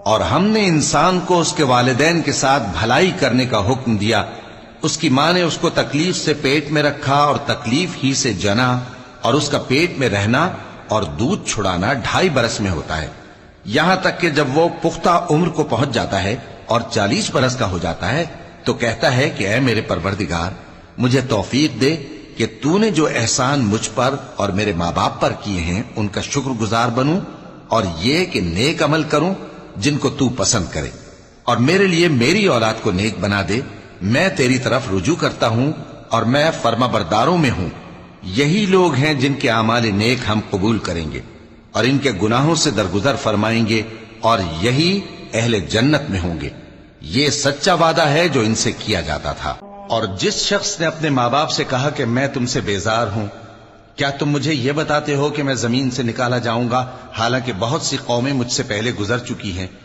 اور ہم نے انسان کو اس کے والدین کے ساتھ بھلائی کرنے کا حکم دیا. اس کی ماں نے اس کو تکلیف سے پیٹ میں رکھا اور تکلیف ہی سے جنا، اور اس کا پیٹ میں رہنا اور دودھ چھڑانا 2.5 برس میں ہوتا ہے، یہاں تک کہ جب وہ پختہ عمر کو پہنچ جاتا ہے اور 40 برس کا ہو جاتا ہے تو کہتا ہے کہ اے میرے پروردگار، مجھے توفیق دے کہ تو نے جو احسان مجھ پر اور میرے ماں باپ پر کیے ہیں ان کا شکر گزار بنوں، اور یہ کہ نیک عمل کروں جن کو تو پسند کرے، اور میرے لیے میری اولاد کو نیک بنا دے. میں تیری طرف رجوع کرتا ہوں اور میں فرما برداروں میں ہوں. یہی لوگ ہیں جن کے اعمال نیک ہم قبول کریں گے اور ان کے گناہوں سے درگزر فرمائیں گے، اور یہی اہل جنت میں ہوں گے. یہ سچا وعدہ ہے جو ان سے کیا جاتا تھا. اور جس شخص نے اپنے ماں باپ سے کہا کہ میں تم سے بیزار ہوں، کیا تم مجھے یہ بتاتے ہو کہ میں زمین سے نکالا جاؤں گا، حالانکہ بہت سی قومیں مجھ سے پہلے گزر چکی ہیں؟